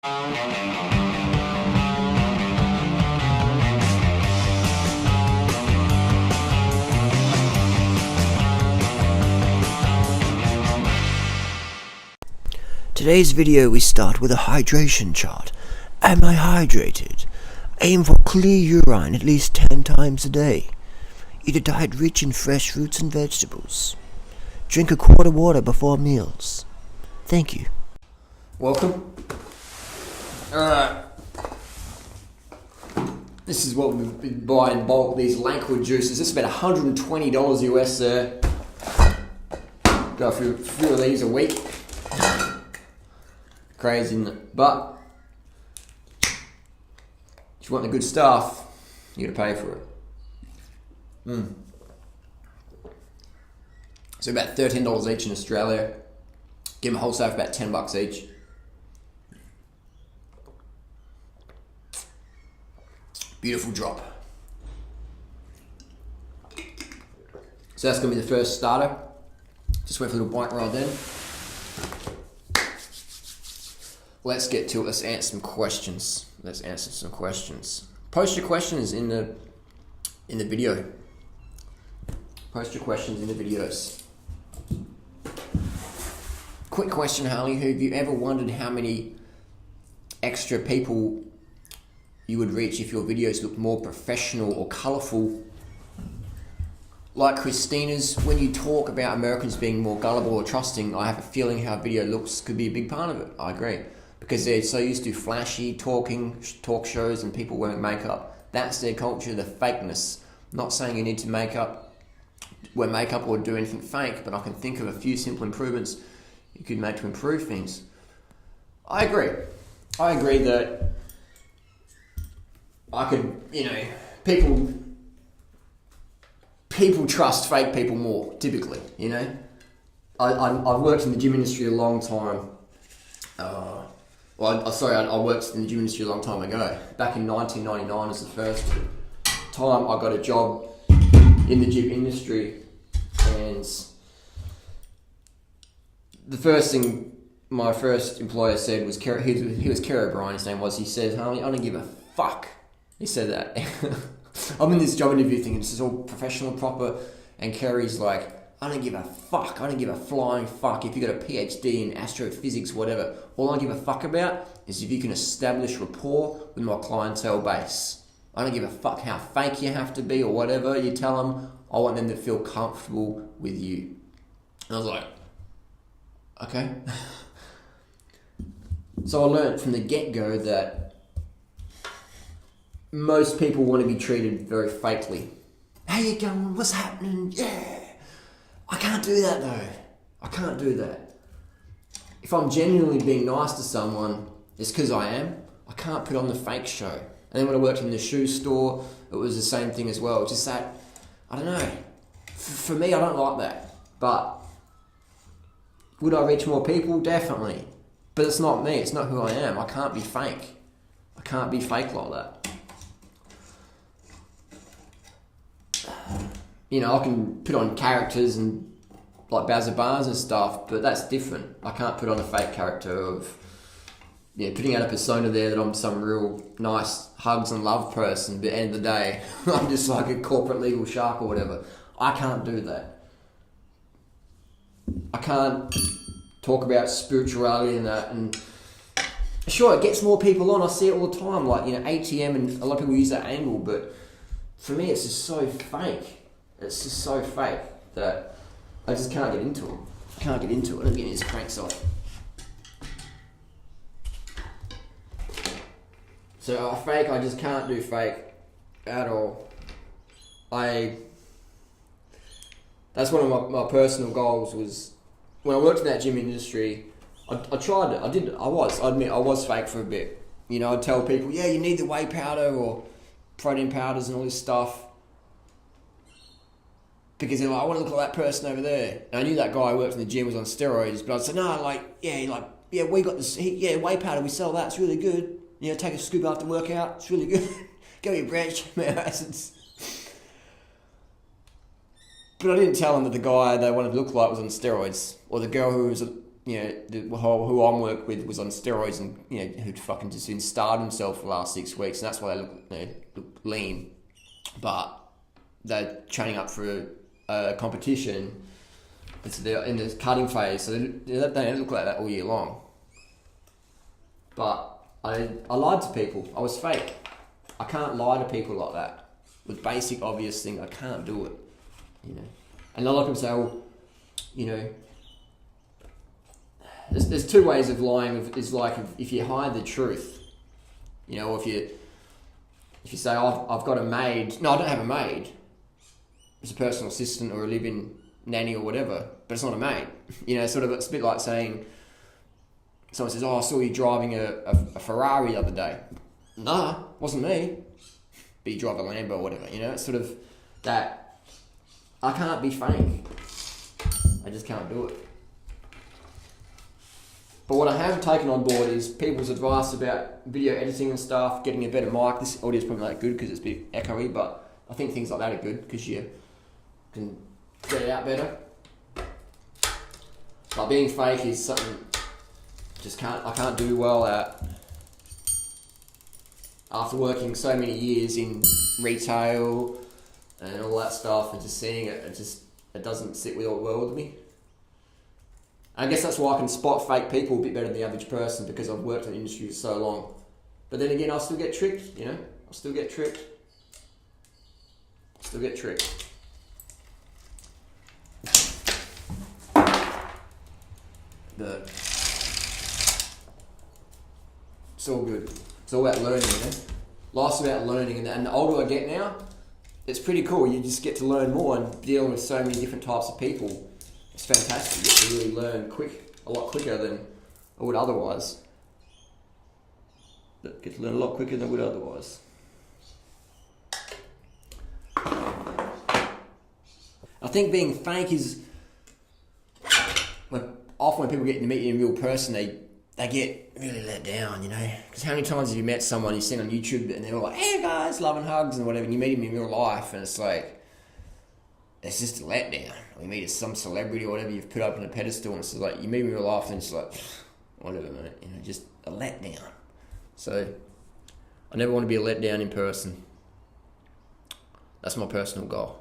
Today's video we start with a hydration chart. Am I hydrated? Aim for clear urine at least 10 times a day. Eat a diet rich in fresh fruits and vegetables. Drink a quart of water before meals. Thank you. Welcome. Alright. This is what we've been buying in bulk, these Lakewood juices. This is about $120 US there. Go through a few of these a week. Crazy, isn't it? But if you want the good stuff, you gotta pay for it. So about $13 each in Australia. Give them a wholesale for about $10 each. Beautiful drop. So that's gonna be the first starter. Just wait for a little bike ride then. Let's get to it. Let's answer some questions. Post your questions in the video. Post your questions in the videos. Quick question, Harley. Have you ever wondered how many extra people you would reach if your videos looked more professional or colourful? Like Christina's, when you talk about Americans being more gullible or trusting, I have a feeling how video looks could be a big part of it. I agree. Because they're so used to flashy talk shows and people wearing makeup. That's their culture, the fakeness. I'm not saying you need to wear makeup or do anything fake, but I can think of a few simple improvements you could make to improve things. I agree that I could, people trust fake people more, typically, I've worked in the gym industry a long time. I worked in the gym industry a long time ago. Back in 1999 was the first time I got a job in the gym industry, and the first thing my first employer said was, he was Kerry O'Brien, his name was, he said, "Harley, I don't give a fuck." He said that. I'm in this job interview thing, and this is all professional, proper, and Kerry's like, "I don't give a fuck. I don't give a flying fuck if you got a PhD in astrophysics, whatever. All I give a fuck about is if you can establish rapport with my clientele base. I don't give a fuck how fake you have to be or whatever you tell them. I want them to feel comfortable with you." And I was like, okay. So I learned from the get-go that most people want to be treated very fakely. "How you going? What's happening? Yeah." I can't do that though. I can't do that. If I'm genuinely being nice to someone, it's because I am. I can't put on the fake show. And then when I worked in the shoe store, it was the same thing as well. Just that, I don't know. For me, I don't like that. But would I reach more people? Definitely. But it's not me. It's not who I am. I can't be fake. I can't be fake like that. I can put on characters and like Bazza Bars and stuff, but that's different. I can't put on a fake character of, putting out a persona there that I'm some real nice hugs and love person, but at the end of the day, I'm just like a corporate legal shark or whatever. I can't do that. I can't talk about spirituality and that, and sure, it gets more people on. I see it all the time, like, ATM, and a lot of people use that angle, but for me, it's just so fake. It's just so fake that I just can't get into it. I'm getting these cranks off. So fake, I just can't do fake at all. That's one of my personal goals was, when I worked in that gym industry, I tried it. I admit I was fake for a bit. I'd tell people, yeah, you need the whey powder or protein powders and all this stuff. Because they're like, I want to look like that person over there. And I knew that guy who worked in the gym was on steroids, but I'd say, no, we got this, whey powder, we sell that, it's really good. Take a scoop after workout, it's really good. Go your branch, acids. But I didn't tell them that the guy they wanted to look like was on steroids, or the girl who was who I'm working with was on steroids and, who'd fucking just been starved himself for the last 6 weeks, and that's why they look lean. But they're training up for a competition. They're in the cutting phase, so they don't look like that all year long. But I lied to people. I was fake. I can't lie to people like that. With basic, obvious things, I can't do it. And a lot of them say, well, there's two ways of lying. Is like if you hide the truth, if you say, oh, I've got a maid. No, I don't have a maid. It's a personal assistant or a live-in nanny or whatever, but it's not a maid. It's a bit like saying, someone says, oh, I saw you driving a Ferrari the other day. Nah, wasn't me. But you drive a Lambo or whatever, it's sort of that, I can't be fake. I just can't do it. But what I have taken on board is people's advice about video editing and stuff, getting a better mic. This audio is probably not good because it's a bit echoey, but I think things like that are good because you can get it out better. But being fake is something I can't do well at. After working so many years in retail and all that stuff and just seeing it, it doesn't sit well with me. I guess that's why I can spot fake people a bit better than the average person, because I've worked in the industry for so long. But then again, I still get tricked, I still get tricked. But it's all good. It's all about learning, Life's about learning, and the older I get now, it's pretty cool. You just get to learn more, and dealing with so many different types of people, it's fantastic. You get to really learn a lot quicker than I would otherwise. I think being fake is, often when people get to meet you in real person, they get really let down, Because how many times have you met someone you've seen on YouTube and they're all like, hey guys, love and hugs and whatever, and you meet him in real life and it's like, it's just a letdown. Or you meet some celebrity or whatever you've put up on a pedestal and it's like, you meet him in real life and it's like, whatever, mate, just a letdown. So, I never want to be a letdown in person. That's my personal goal.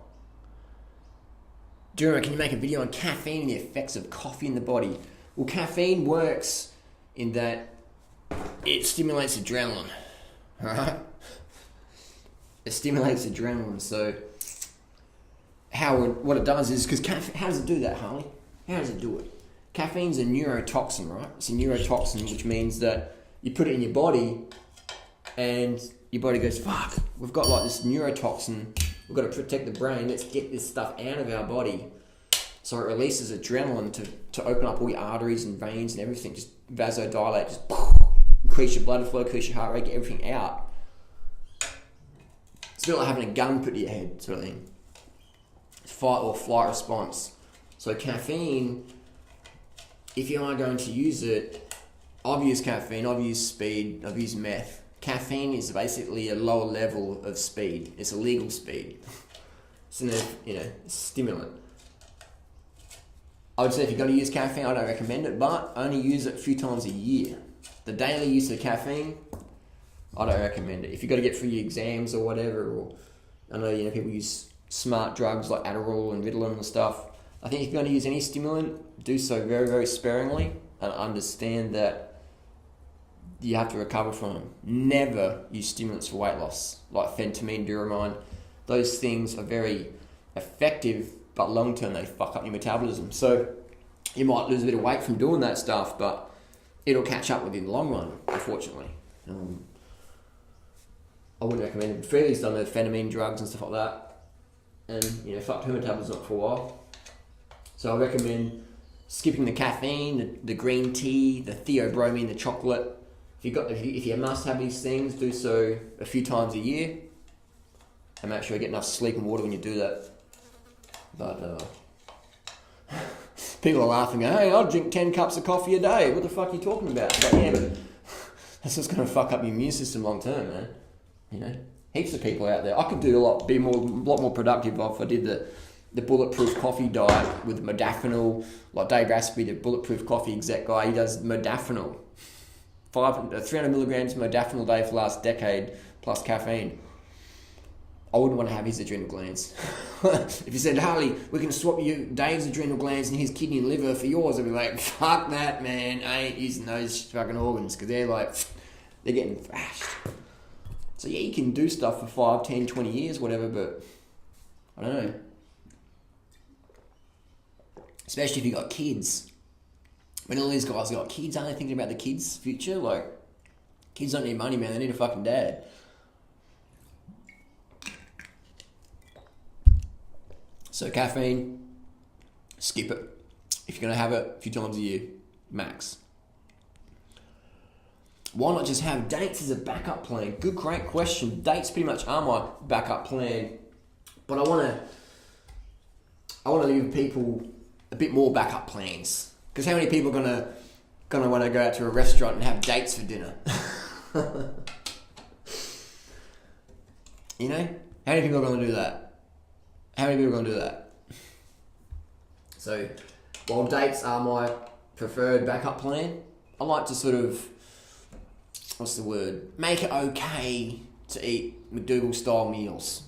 Durian, can you make a video on caffeine and the effects of coffee in the body? Well, caffeine works in that it stimulates adrenaline, alright? It stimulates adrenaline, so what it does is, because how does it do that, Harley? How does it do it? Caffeine's a neurotoxin, right? It's a neurotoxin, which means that you put it in your body and your body goes, fuck, we've got like this neurotoxin, we've got to protect the brain, let's get this stuff out of our body. So it releases adrenaline to open up all your arteries and veins and everything, just vasodilate, just increase your blood flow, increase your heart rate, get everything out. It's a bit like having a gun put to your head, sort of thing. It's fight or flight response. So caffeine, if you are going to use it, I've used caffeine, I've used speed, I've used meth. Caffeine is basically a lower level of speed. It's a legal speed. It's a stimulant. I would say if you're going to use caffeine, I don't recommend it, but only use it a few times a year. The daily use of caffeine, I don't recommend it. If you've got to get through your exams or whatever, or I know people use smart drugs like Adderall and Ritalin and stuff. I think if you're going to use any stimulant, do so very, very sparingly and understand that you have to recover from them. Never use stimulants for weight loss, like phentermine, Durianrider. Those things are very effective, but long term they fuck up your metabolism. So you might lose a bit of weight from doing that stuff, but it'll catch up with you in the long run, unfortunately. I wouldn't recommend it. Freelee's done the phentermine drugs and stuff like that, and fucked her metabolism up for a while. So I recommend skipping the caffeine, the green tea, the theobromine, the chocolate. If you must have these things, do so a few times a year, and make sure you get enough sleep and water when you do that. But people are laughing, hey, I'll drink 10 cups of coffee a day. What the fuck are you talking about? But yeah, but that's just going to fuck up your immune system long term, man. Heaps of people out there. I could do a lot more productive if I did the bulletproof coffee diet with modafinil, like Dave Asprey, the bulletproof coffee exec guy, he does modafinil. 300 milligrams modafinil a day for the last decade, plus caffeine. I wouldn't want to have his adrenal glands. If you said, Harley, we can swap you Dave's adrenal glands and his kidney and liver for yours, I'd be like, fuck that, man. I ain't using those fucking organs, because they're getting thrashed. So yeah, you can do stuff for 5, 10, 20 years, whatever, but I don't know. Especially if you got kids. When all these guys got kids, aren't they thinking about the kids' future? Like, kids don't need money, man. They need a fucking dad. So caffeine, skip it. If you're going to have it a few times a year, max. Why not just have dates as a backup plan? Good, great question. Dates pretty much are my backup plan. But I want to give people a bit more backup plans. Because how many people are gonna want to go out to a restaurant and have dates for dinner? You know? How many people are going to do that? How many people are going to do that? So, while dates are my preferred backup plan, I like to sort of, make it okay to eat McDougal-style meals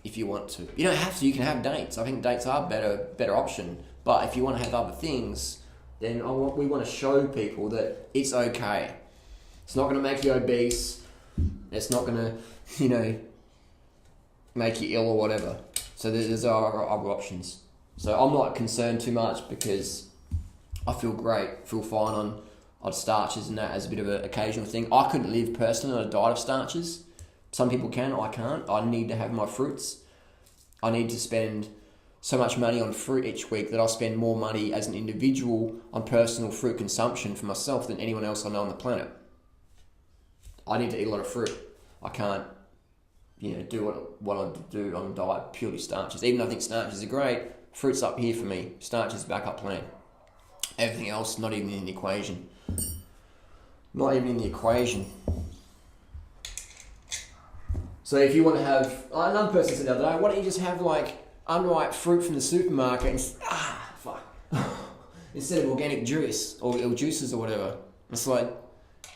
if you want to. You don't have to, you can have dates. I think dates are a better option. But if you want to have other things, then we want to show people that it's okay. It's not going to make you obese. It's not going to, make you ill or whatever. So there's other options. So I'm not concerned too much because I feel great, feel fine on starches and that as a bit of an occasional thing. I couldn't live personally on a diet of starches. Some people can, I can't. I need to have my fruits. I need to spend so much money on fruit each week that I'll spend more money as an individual on personal fruit consumption for myself than anyone else I know on the planet. I need to eat a lot of fruit. I can't, do what I do on a diet purely starches. Even though I think starches are great, fruit's up here for me. Starches backup plan. Everything else not even in the equation. Not even in the equation. So if you want to have, another person said the other day, why don't you just have unripe fruit from the supermarket and instead of organic juice or juices or whatever. It's like,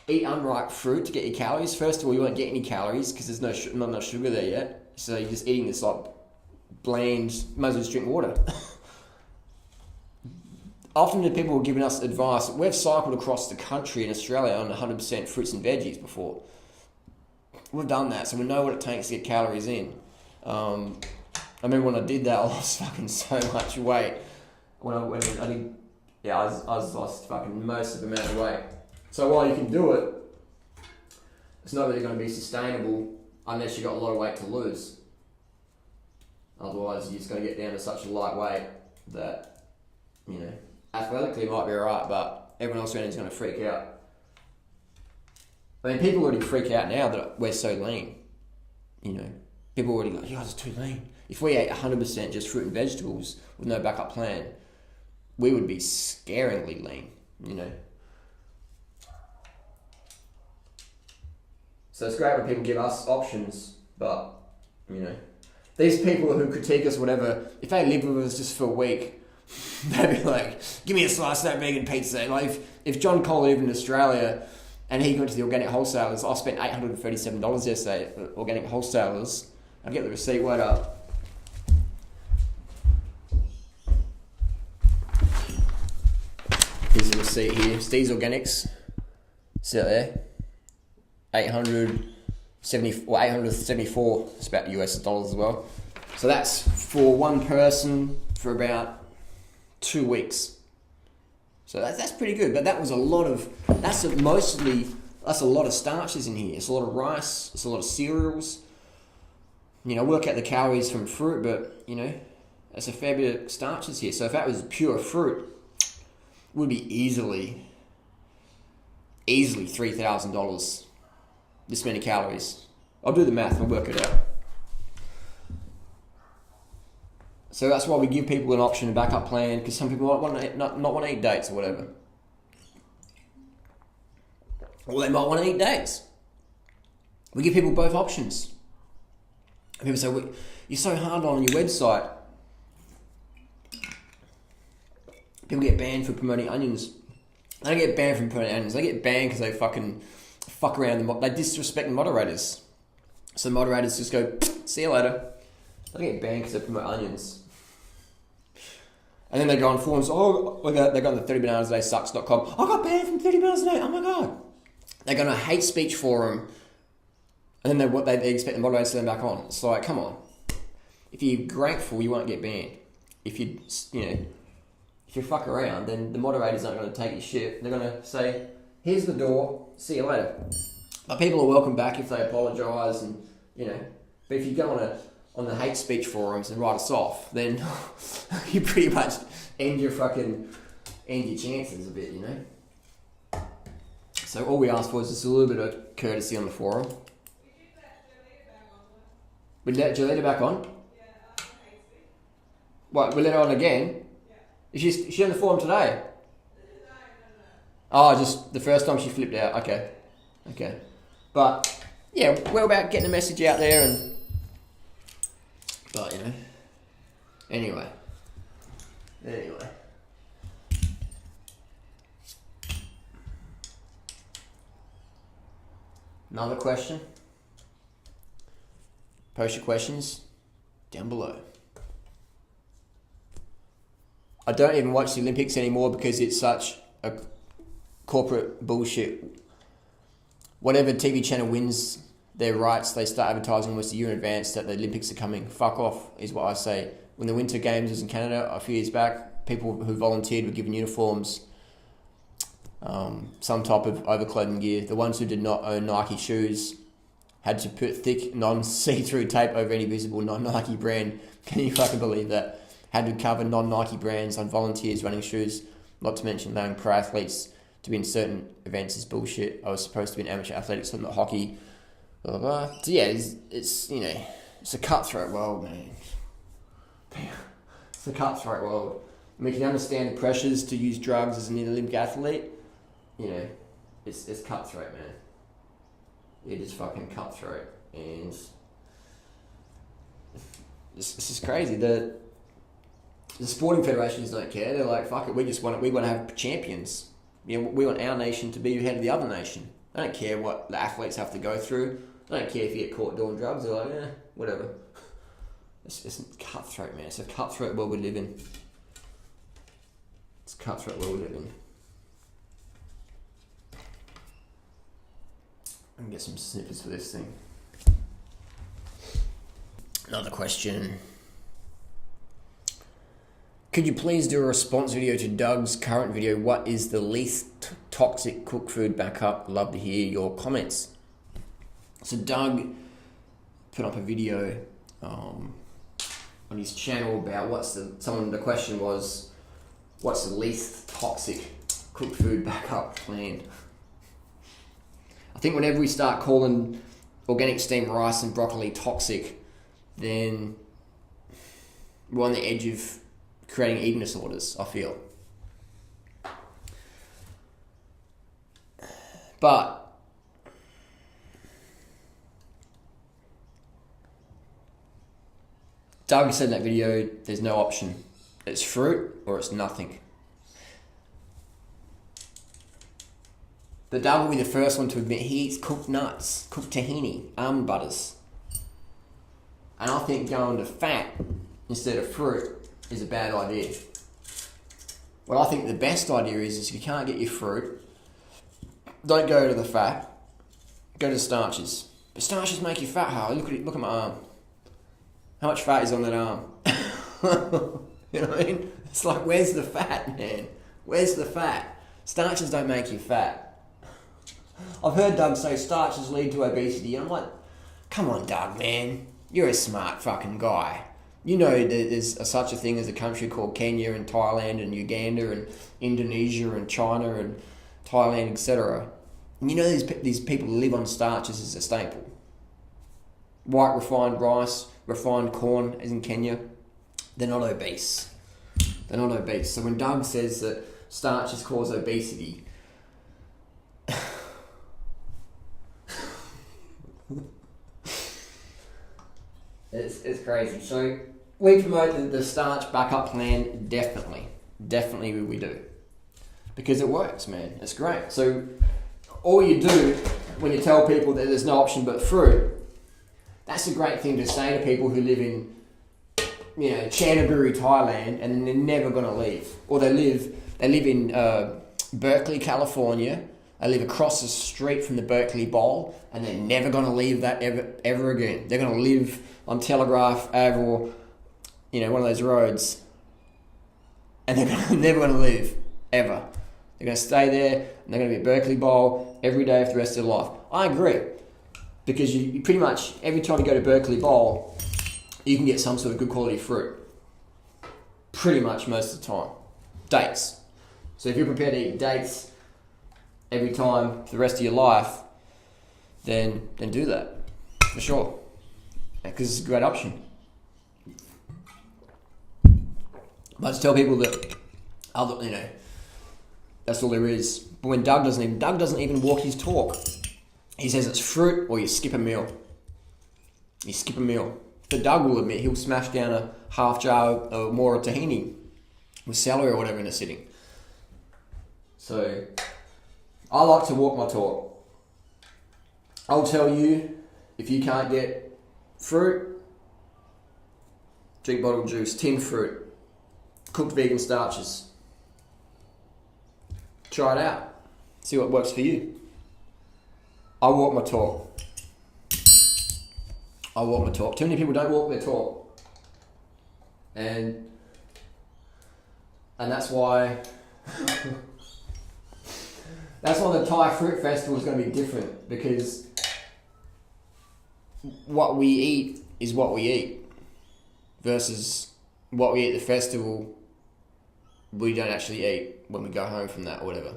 eat unripe fruit to get your calories. First of all, you won't get any calories because there's not enough sugar there yet. So you're just eating this bland, might as well just drink water. Often the people were giving us advice. We've cycled across the country in Australia on 100% fruits and veggies before. We've done that, so we know what it takes to get calories in. I remember when I did that, I lost fucking so much weight. I lost fucking most of the amount of weight. So while you can do it, it's not really going to be sustainable unless you've got a lot of weight to lose. Otherwise, you're just going to get down to such a light weight that, athletically it might be alright, but everyone else around is going to freak out. I mean, people already freak out now that we're so lean. People already go, you guys are too lean. If we ate 100% just fruit and vegetables with no backup plan, we would be scaringly lean, So it's great when people give us options, but, these people who critique us, whatever, if they live with us just for a week, they'd be like, give me a slice of that vegan pizza. Like, if John Cole lived in Australia and he went to the organic wholesalers, I spent $837 yesterday at organic wholesalers. I'll get the receipt right up. Here's the receipt here. Steve's Organics. See it there? 874. It's about US dollars as well. So that's for one person for about 2 weeks. So that's pretty good. But that was a lot of starches in here. It's a lot of rice. It's a lot of cereals. Work out the calories from fruit, but it's a fair bit of starches here. So if that was pure fruit, it would be easily $3,000. This many calories. I'll do the math. I'll work it out. So that's why we give people an option, a backup plan, because some people might not want to eat dates or whatever. Or they might want to eat dates. We give people both options. And people say, you're so hard on your website. People get banned for promoting onions. They don't get banned from promoting onions. They get banned because they fucking fuck around. They disrespect the moderators. So moderators just go, see you later. They get banned because they promote onions. And then they go on forums, they got the 30bananas sucks.com. I got banned from 30 bananas a day, oh my god. They go on a hate speech forum, and then they expect the moderators to turn back on. It's like, come on. If you're grateful, you won't get banned. If you fuck around, then the moderators aren't going to take your shit. They're going to say, here's the door, see you later. But people are welcome back if they apologise, and But if you go on the hate speech forums and write us off, then you pretty much end your chances a bit, So all we ask for is just a little bit of courtesy on the forum. We let Jolita back on? Yeah, hate speech. What, we let her on again? Yeah. Is she on the forum today? No. Oh, just the first time she flipped out. Okay. But, yeah, we're about getting the message out there But, Anyway. Another question? Post your questions down below. I don't even watch the Olympics anymore because it's such a corporate bullshit. Whatever TV channel wins their rights, they start advertising almost a year in advance that the Olympics are coming. Fuck off, is what I say. When the Winter Games was in Canada a few years back, people who volunteered were given uniforms, some type of overclothing gear. The ones who did not own Nike shoes had to put thick, non-see-through tape over any visible non-Nike brand. Can you fucking believe that? Had to cover non-Nike brands on volunteers running shoes, not to mention allowing pro athletes to be in certain events is bullshit. I was supposed to be in amateur athletics, not hockey. Blah, blah, blah. So yeah, it's it's a cutthroat world, man. It's a cutthroat world. I mean, you can understand the pressures to use drugs as an Olympic athlete. It's cutthroat, man. It is fucking cutthroat, and it's just crazy. The sporting federations don't care. They're like, fuck it, we want to have champions. We want our nation to be ahead of the other nation. They don't care what the athletes have to go through. They don't care if you get caught doing drugs. They're like, whatever. It's cutthroat, man. It's a cutthroat world we live in. It's a cutthroat world we live in. I can get some snippets for this thing. Another question. Could you please do a response video to Doug's current video? What is the least toxic cooked food backup? Love to hear your comments. So Doug put up a video on his channel about the question was, what's the least toxic cooked food backup plan? I think whenever we start calling organic steamed rice and broccoli toxic, then we're on the edge of creating eating disorders, I feel. But Doug said in that video, there's no option. It's fruit or it's nothing. But Doug will be the first one to admit he eats cooked nuts, cooked tahini, almond butters. And I think going to fat instead of fruit is a bad idea. What I think the best idea is if you can't get your fruit, don't go to the fat, go to starches. But starches make you fat, Harley. Look at my arm. How much fat is on that arm? You know what I mean? It's like, where's the fat, man? Where's the fat? Starches don't make you fat. I've heard Doug say starches lead to obesity, and I'm like, come on, Doug, man. You're a smart fucking guy. You know that there's such a thing as a country called Kenya and Thailand and Uganda and Indonesia and China and Thailand, etc. And you know these people live on starches as a staple. White refined rice, refined corn, as in Kenya, they're not obese. They're not obese. So when Doug says that starches cause obesity, it's crazy. So we promote the starch backup plan, definitely. Definitely we do. Because it works, man. It's great. So all you do when you tell people that there's no option but fruit, that's a great thing to say to people who live in, Chanthaburi, Thailand, and then they're never going to leave. Or they live in Berkeley, California. They live across the street from the Berkeley Bowl, and they're never going to leave that ever again. They're going to live on Telegraph Ave or, one of those roads, and they're never going to leave, ever. They're going to stay there, and they're going to be at Berkeley Bowl every day for the rest of their life. I agree, because you pretty much, every time you go to Berkeley Bowl, you can get some sort of good quality fruit. Pretty much most of the time. Dates. So if you're prepared to eat dates every time for the rest of your life, then do that, for sure, because it's a great option. But to tell people that that's all there is. But when Doug doesn't even walk his talk. He says it's fruit or you skip a meal. But Doug will admit he'll smash down a half jar or more of tahini with celery or whatever in a sitting. So I like to walk my talk. I'll tell you, if you can't get fruit, drink bottled juice, tinned fruit, cooked vegan starches. Try it out. See what works for you. I walk my talk. Too many people don't walk their talk. And that's why the Thai Fruit Festival is going to be different, because what we eat is what we eat versus what we eat at the festival we don't actually eat when we go home from that or whatever.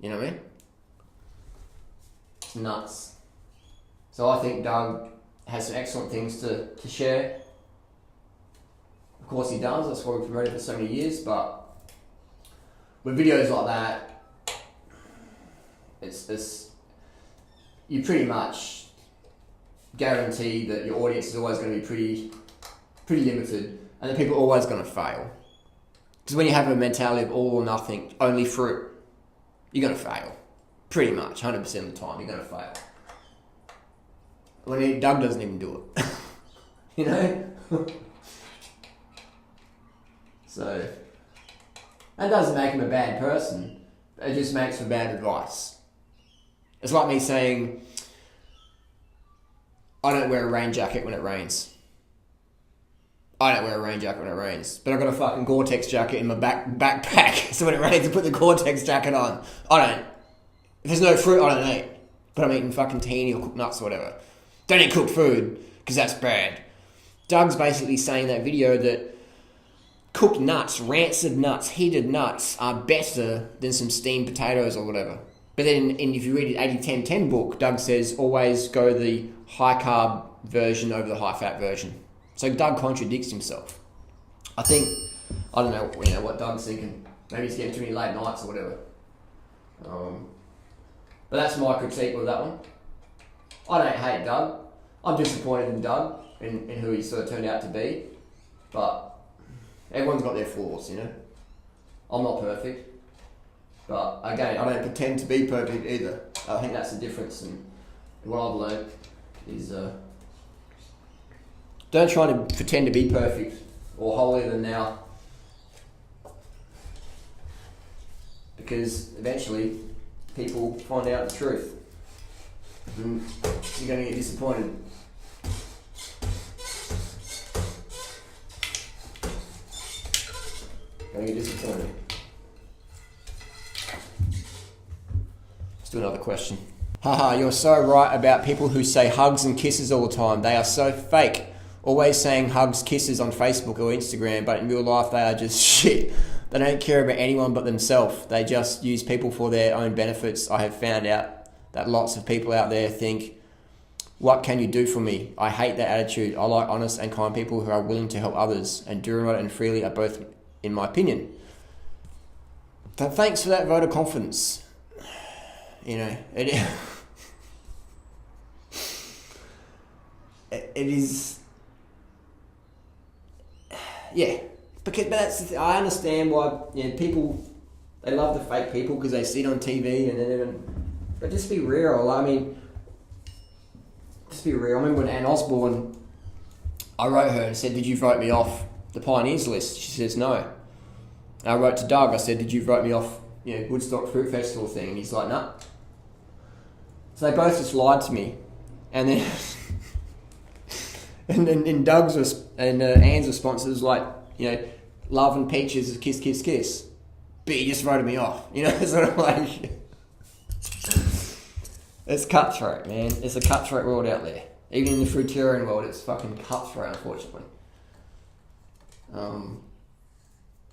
You know what I mean? It's nuts. So I think Doug has some excellent things to share. Of course he does, that's why we've promoted it for so many years, but with videos like that, it's you pretty much guarantee that your audience is always going to be pretty limited, and that people are always going to fail. Because when you have a mentality of all or nothing, only fruit, you're going to fail. Pretty much, 100% of the time, you're going to fail. When Doug doesn't even do it. You know? So, that doesn't make him a bad person. It just makes for bad advice. It's like me saying, I don't wear a rain jacket when it rains. I don't wear a rain jacket when it rains, but I've got a fucking Gore-Tex jacket in my backpack, so when it rains I put the Gore-Tex jacket on. If there's no fruit, I don't eat. But I'm eating fucking tahini or cooked nuts or whatever. Don't eat cooked food, because that's bad. Doug's basically saying in that video that cooked nuts, rancid nuts, heated nuts are better than some steamed potatoes or whatever. But then if you read the 80-10-10 book, Doug says always go the high carb version over the high fat version. So Doug contradicts himself. I don't know what Doug's thinking. Maybe he's getting too many late nights or whatever. But that's my critique with that one. I don't hate Doug. I'm disappointed in Doug and who he sort of turned out to be. But everyone's got their flaws, you know. I'm not perfect. But again, I don't pretend to be perfect either. I think that's the difference. And what I've learned is don't try to pretend to be perfect or holier than thou, because eventually people find out the truth and you're going to get disappointed. Let's do another question. Haha, you're so right about people who say hugs and kisses all the time. They are so fake. Always saying hugs, kisses on Facebook or Instagram, but in real life they are just shit. They don't care about anyone but themselves. They just use people for their own benefits. I have found out that lots of people out there think, what can you do for me? I hate that attitude. I like honest and kind people who are willing to help others, and Durianrider and Freelee are both, in my opinion. But thanks for that vote of confidence. You know, it is... Yeah, But I understand why people, they love the fake people because they see it on TV but just be real. I mean, just be real. I remember when Anne Osborne, I wrote her and said, "Did you vote me off the Pioneers list?" She says no. And I wrote to Doug. I said, "Did you vote me off Woodstock Fruit Festival thing?" And he's like, "No." So they both just lied to me, and then and Doug's and Anne's response was like, love and peaches is kiss, kiss, kiss. But you just voted me off. Sort of like... It's cutthroat, man. It's a cutthroat world out there. Even in the fruitarian world, it's fucking cutthroat, unfortunately.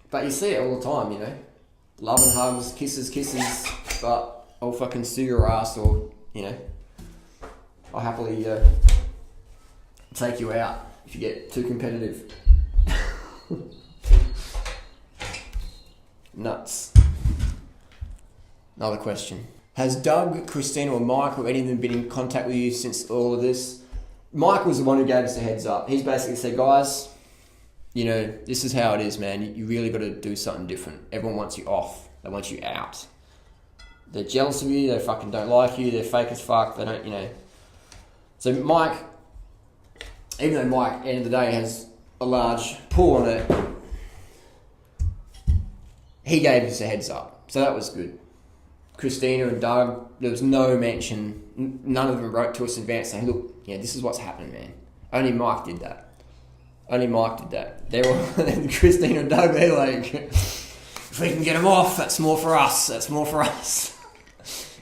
But you see it all the time, Love and hugs, kisses, but I'll fucking sue your ass or, I'll happily take you out if you get too competitive. Nuts. Another question. Has Doug, Christina, or Mike, or any of them been in contact with you since all of this? Mike was the one who gave us a heads up. He's basically said, guys, this is how it is, man. You really got to do something different. Everyone wants you off. They want you out. They're jealous of you. They fucking don't like you. They're fake as fuck. They don't, So Mike, even though Mike, at the end of the day, has a large pull on it, he gave us a heads up. So that was good. Christina and Doug, there was no mention. None of them wrote to us in advance saying, look, this is what's happening, man. Only Mike did that. They were, Christina and Doug, they're like, if we can get them off, that's more for us.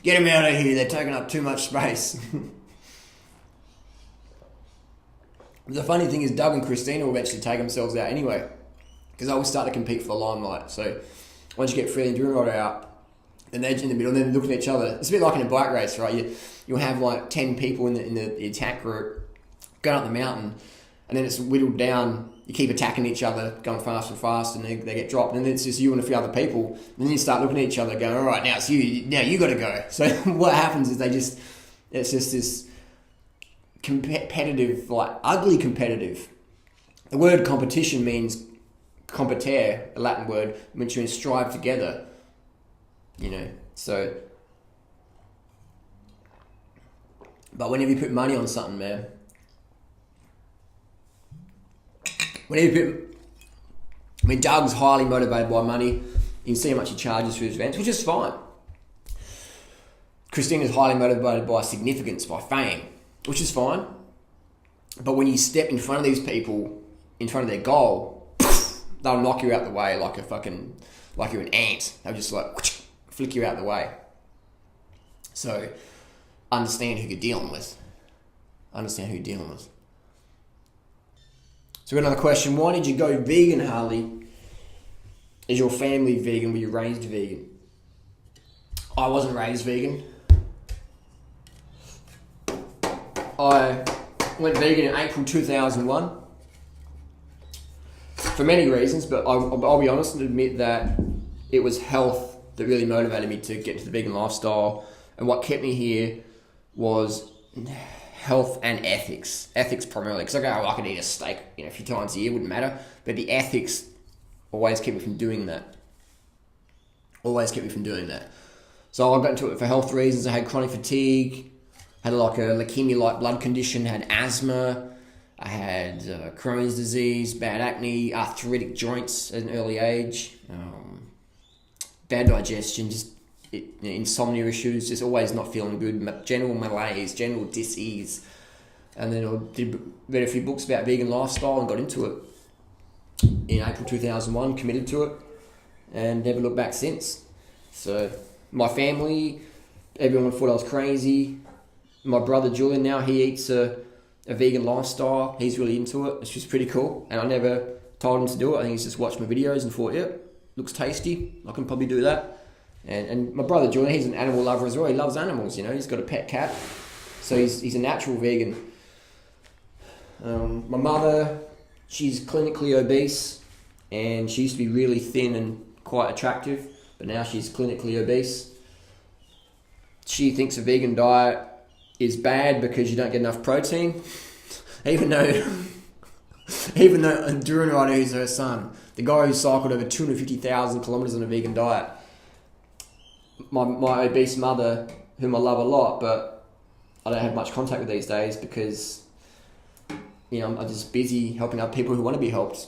Get them out of here. They're taking up too much space. The funny thing is Doug and Christina will eventually take themselves out anyway, because they will start to compete for the limelight. So once you get Freelee and Durianrider out, and they're in the middle, and then looking at each other. It's a bit like in a bike race, right? You'll have like 10 people in the attack group going up the mountain, and then it's whittled down. You keep attacking each other, going fast and fast, and they get dropped. And then it's just you and a few other people. And then you start looking at each other, going, "All right, now it's you. Now you got to go." So what happens is it's just this competitive, like ugly competitive. The word competition means competare, a Latin word, which means strive together. So, but whenever you put money on something, man, Doug's highly motivated by money. You can see how much he charges for his events, which is fine. Christina's highly motivated by significance, by fame, which is fine. But when you step in front of these people, in front of their goal, they'll knock you out the way like you're an ant. They'll just flick you out the way. So understand who you're dealing with. So we've got another question. Why did you go vegan, Harley? Is your family vegan? Were you raised vegan? I wasn't raised vegan. I went vegan in April 2001 for many reasons, but I'll be honest and admit that it was health that really motivated me to get into the vegan lifestyle, and what kept me here was health and ethics. Ethics primarily, because I could eat a steak a few times a year, wouldn't matter, but the ethics always kept me from doing that. So I got into it for health reasons. I had chronic fatigue, had like a leukemia-like blood condition, had asthma, I had Crohn's disease, bad acne, arthritic joints at an early age, bad digestion, just insomnia issues, just always not feeling good, general malaise, general dis-ease. And then I read a few books about vegan lifestyle and got into it in April 2001, committed to it, and never looked back since. So my family, everyone thought I was crazy. My brother Julian now, he eats a vegan lifestyle. He's really into it. It's just pretty cool. And I never told him to do it. I think he's just watched my videos and thought, yep, looks tasty. I can probably do that. And my brother Julian, he's an animal lover as well. He loves animals, He's got a pet cat. So he's a natural vegan. My mother, she's clinically obese. And she used to be really thin and quite attractive. But now she's clinically obese. She thinks a vegan diet is bad because you don't get enough protein. Even though Durianrider, who's her son, The guy who cycled over 250,000 kilometers on a vegan diet. My obese mother, whom I love a lot, but I don't have much contact with these days because, you know, I'm just busy helping other people who want to be helped.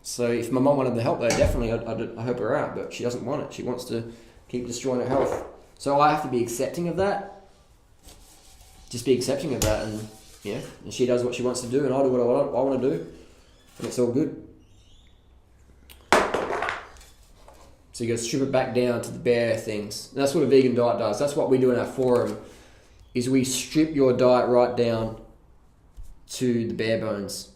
So if my mum wanted to help, though, definitely I'd help her out, but she doesn't want it. She wants to keep destroying her health. So I have to be accepting of that. Just be accepting of that, and you know, and she does what she wants to do, and I do what I want to do, and it's all good. So you got to strip it back down to the bare things. And that's what a vegan diet does. That's what we do in our forum, is we strip your diet right down to the bare bones.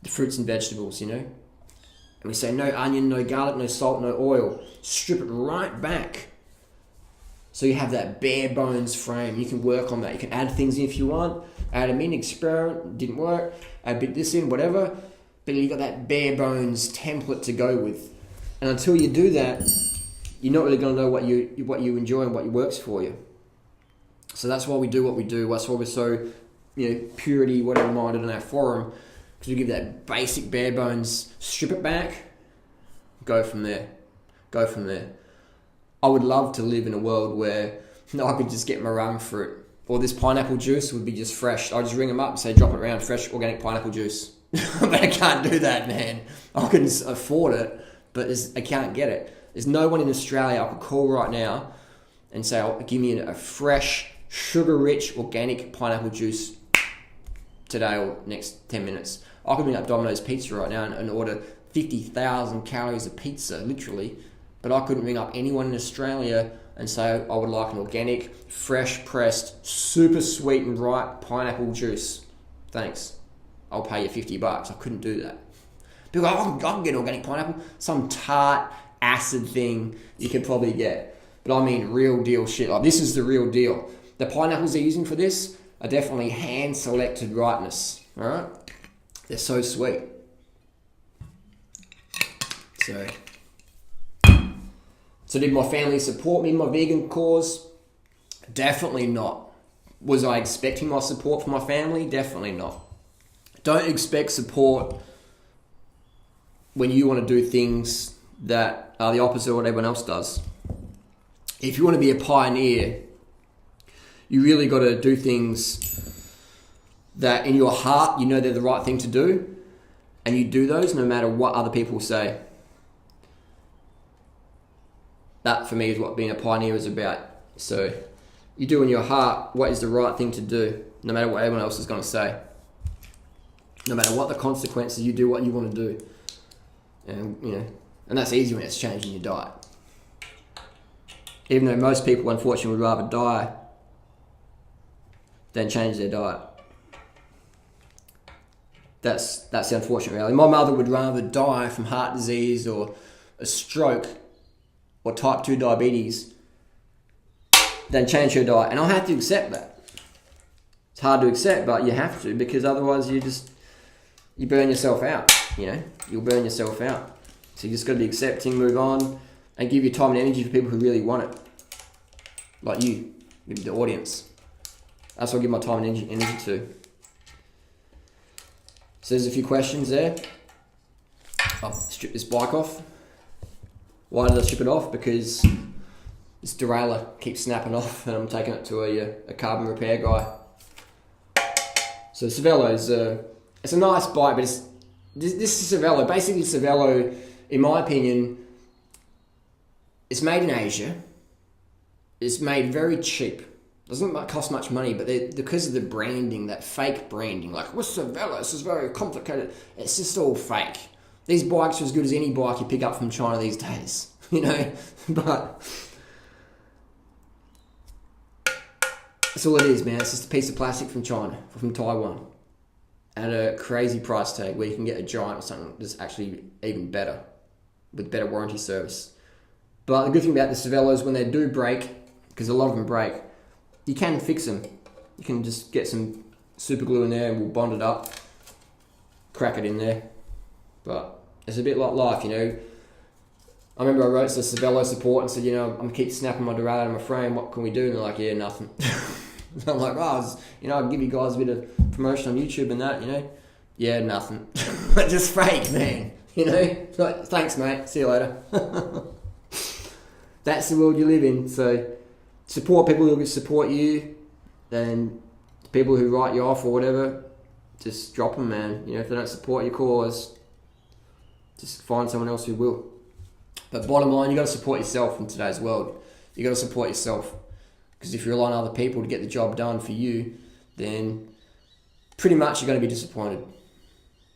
The fruits and vegetables, you know. And we say no onion, no garlic, no salt, no oil. Strip it right back. So you have that bare bones frame. You can work on that. You can add things in if you want. Add them in, experiment, didn't work. Add a bit this in, whatever. But you got that bare bones template to go with. And until you do that, you're not really going to know what you enjoy and what works for you. So that's why we do what we do. That's why we're so, you know, purity, whatever minded in our forum. Because we give that basic bare bones, strip it back, go from there. Go from there. I would love to live in a world where I could just get meringue fruit. Or this pineapple juice would be just fresh. I just ring them up and say, drop it around, fresh organic pineapple juice. But I can't do that, man. I can afford it, but I can't get it. There's no one in Australia I could call right now and say, oh, give me a fresh, sugar-rich, organic pineapple juice today or next 10 minutes. I could bring up Domino's Pizza right now and order 50,000 calories of pizza, literally. But I couldn't ring up anyone in Australia and say I would like an organic, fresh pressed, super sweet and ripe pineapple juice. Thanks. I'll pay you $50. I couldn't do that. People go, I can get organic pineapple. Some tart, acid thing you could probably get. But I mean real deal shit. Like, this is the real deal. The pineapples they're using for this are definitely hand-selected ripeness. Alright? They're so sweet. So did my family support me in my vegan cause? Definitely not. Was I expecting my support from my family? Definitely not. Don't expect support when you want to do things that are the opposite of what everyone else does. If you want to be a pioneer, you really got to do things that in your heart you know they're the right thing to do, and you do those no matter what other people say. That for me is what being a pioneer is about. So you do in your heart what is the right thing to do, no matter what everyone else is going to say. No matter what the consequences, you do what you want to do. And you know, and that's easy when it's changing your diet. Even though most people unfortunately would rather die than change their diet. That's the unfortunate reality. My mother would rather die from heart disease or a stroke or type 2 diabetes than change her diet. And I'll have to accept that. It's hard to accept, but you have to, because otherwise you burn yourself out, you know? You'll burn yourself out. So you just got to be accepting, move on, and give your time and energy for people who really want it. Like you, the audience. That's what I give my time and energy to. So there's a few questions there. I'll strip this bike off. Why did I strip it off? Because this derailleur keeps snapping off and I'm taking it to a carbon repair guy. So Cervelo is it's a nice bike, but this is Cervelo. Basically, Cervelo, in my opinion, it's made in Asia. It's made very cheap. Doesn't cost much money, but because of the branding, that fake branding, like, what's Cervelo? This is very complicated. It's just all fake. These bikes are as good as any bike you pick up from China these days, you know? But that's all it is, man. It's just a piece of plastic from China, from Taiwan, at a crazy price tag where you can get a Giant or something that's actually even better, with better warranty service. But the good thing about the Cervelos, when they do break, because a lot of them break, you can fix them. You can just get some super glue in there and we'll bond it up, crack it in there. But it's a bit like life, you know. I remember I wrote to Cervelo support and said, you know, I'm keep snapping my derailleur in my frame. What can we do? And they're like, yeah, nothing. I'm like, oh, you know, I'll give you guys a bit of promotion on YouTube and that, you know. Yeah, nothing. Just fake, man. You know, like, thanks, mate. See you later. That's the world you live in. So support people who support you, and people who write you off or whatever. Just drop them, man. You know, if they don't support your cause, just find someone else who will. But bottom line, you got to support yourself in today's world. You got to support yourself, because if you rely on other people to get the job done for you, then pretty much you're going to be disappointed.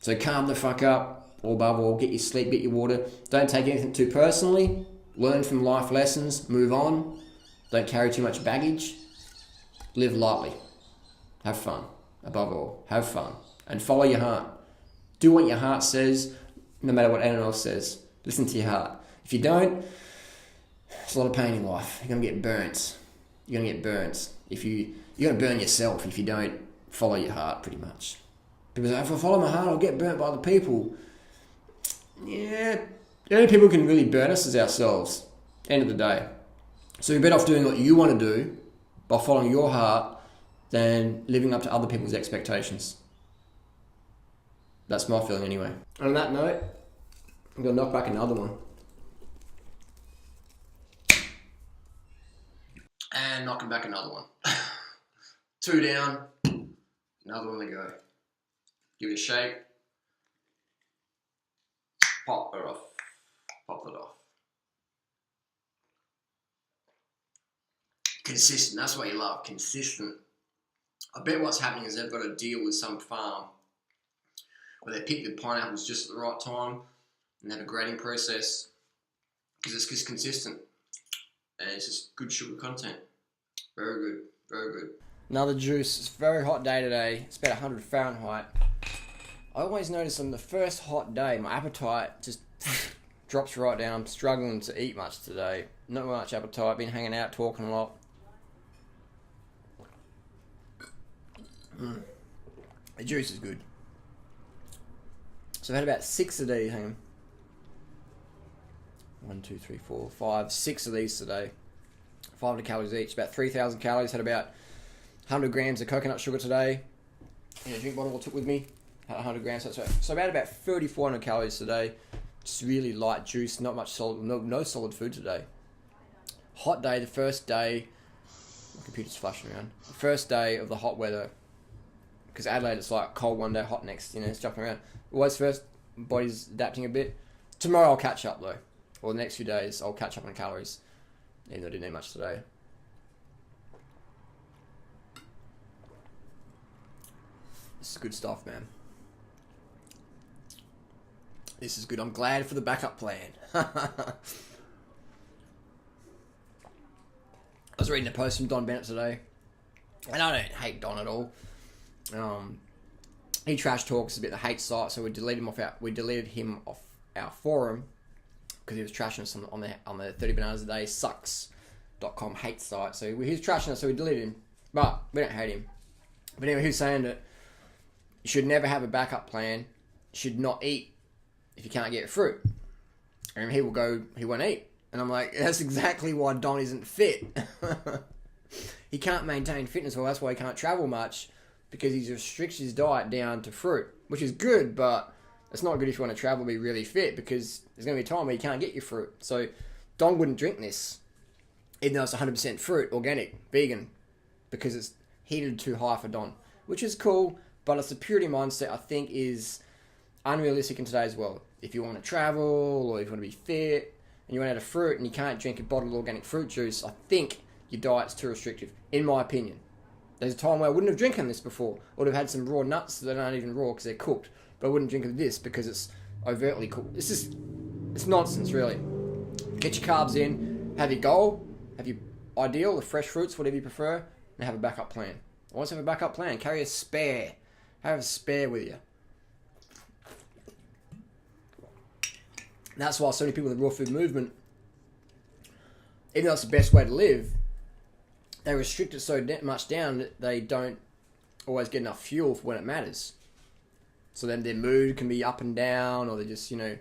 So calm the fuck up, or above all, get your sleep, get your water. Don't take anything too personally. Learn from life lessons, move on. Don't carry too much baggage. Live lightly. Have fun. Above all, have fun. And follow your heart. Do what your heart says, no matter what anyone else says. Listen to your heart. If you don't, there's a lot of pain in life. You're going to get burnt. You're going to get burnt. You're going to burn yourself if you don't follow your heart, pretty much. People say, if I follow my heart, I'll get burnt by other people. Yeah, the only people who can really burn us is ourselves. End of the day. So you're better off doing what you want to do by following your heart than living up to other people's expectations. That's my feeling anyway. On that note, I'm going to knock back another one. And knocking back another one. 2 down, another one to go. Give it a shake. Pop it off. Pop it off. Consistent, that's what you love, consistent. I bet what's happening is they've got a deal with some farm where they pick the pineapples just at the right time and have a grading process, because it's just consistent and it's just good sugar content. Very good, very good. Another juice. It's a very hot day today. It's about 100 Fahrenheit. I always notice on the first hot day, my appetite just drops right down. I'm struggling to eat much today. Not much appetite. Been hanging out, talking a lot. The juice is good. So I've had about 6 of these. Hang on. 1, 2, 3, 4, 5, 6 of these today. 500 calories each. About 3,000 calories. Had about 100 grams of coconut sugar today. In a drink bottle I took with me. Had 100 grams. So about 3,400 calories today. Just really light juice. Not much solid. No solid food today. Hot day. The first day. My computer's flashing around. The first day of the hot weather. Because Adelaide, it's like cold one day, hot next. You know, it's jumping around. Always first, body's adapting a bit. Tomorrow I'll catch up though. Or the next few days I'll catch up on calories. Even though I didn't eat much today. This is good stuff, man. This is good. I'm glad for the backup plan. I was reading a post from Don Bennett today. And I don't hate Don at all. He trash talks a bit the hate site, so we deleted him off our forum because he was trashing us on the 30 bananas a day sucks.com hate site. So he was trashing us, so we deleted him. But we don't hate him. But anyway, he was saying that you should never have a backup plan. You should not eat if you can't get fruit. And he won't eat. And I'm like, that's exactly why Don isn't fit. He can't maintain fitness, well, that's why he can't travel much, because he's restricts his diet down to fruit, which is good, but it's not good if you want to travel and be really fit, because there's going to be a time where you can't get your fruit. So Don wouldn't drink this, even though it's 100% fruit, organic, vegan, because it's heated too high for Don, which is cool, but it's a purity mindset I think is unrealistic in today's world. If you want to travel, or if you want to be fit, and you run out of fruit, and you can't drink a bottled organic fruit juice, I think your diet's too restrictive, in my opinion. There's a time where I wouldn't have drinking this before. I would have had some raw nuts that aren't even raw because they're cooked. But I wouldn't drink of this because it's overtly cooked. It's nonsense, really. Get your carbs in, have your goal, have your ideal, the fresh fruits, whatever you prefer, and have a backup plan. Always have a backup plan. Carry a spare. Have a spare with you. And that's why so many people in the raw food movement, even though it's the best way to live, they restrict it so much down that they don't always get enough fuel for when it matters. So then their mood can be up and down, or they're just, they're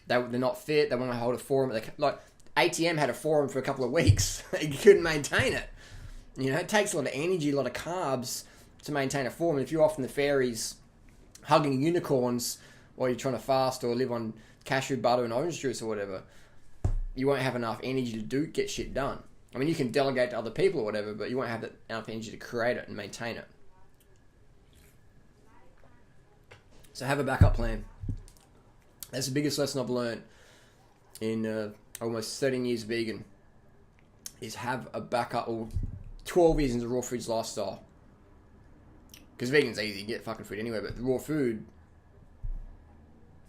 not fit. They want to hold a forum. Like ATM had a forum for a couple of weeks. They couldn't maintain it. It takes a lot of energy, a lot of carbs to maintain a forum. If you're off in the fairies hugging unicorns while you're trying to fast or live on cashew butter and orange juice or whatever, you won't have enough energy to get shit done. I mean, you can delegate to other people or whatever, but you won't have enough energy to create it and maintain it. So have a backup plan. That's the biggest lesson I've learned in almost 13 years vegan, is have a backup, or 12 years into raw foods lifestyle. Because vegan's easy, you get fucking food anyway, but the raw food,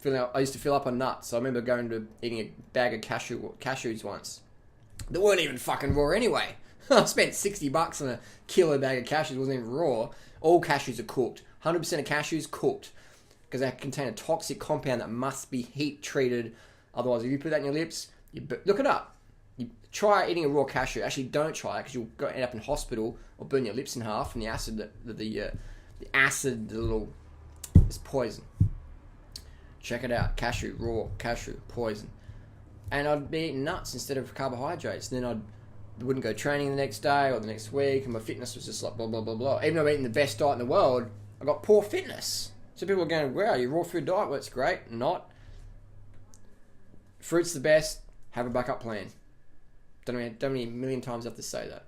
I used to fill up on nuts. I remember going to eating a bag of cashews once. They weren't even fucking raw anyway. I spent $60 on a kilo bag of cashews. It wasn't even raw. All cashews are cooked. 100% of cashews cooked. Because they contain a toxic compound that must be heat treated. Otherwise, if you put that in your lips, look it up. You try eating a raw cashew. Actually, don't try it, because you'll end up in hospital or burn your lips in half from the acid. It's poison. Check it out. Cashew, raw cashew, poison. And I'd be eating nuts instead of carbohydrates. And then I wouldn't go training the next day or the next week, and my fitness was just like blah, blah, blah, blah. Even though I'm eating the best diet in the world, I got poor fitness. So people are going, wow, your raw food diet works great. Not. Fruit's the best. Have a backup plan. Don't know how many million times I have to say that.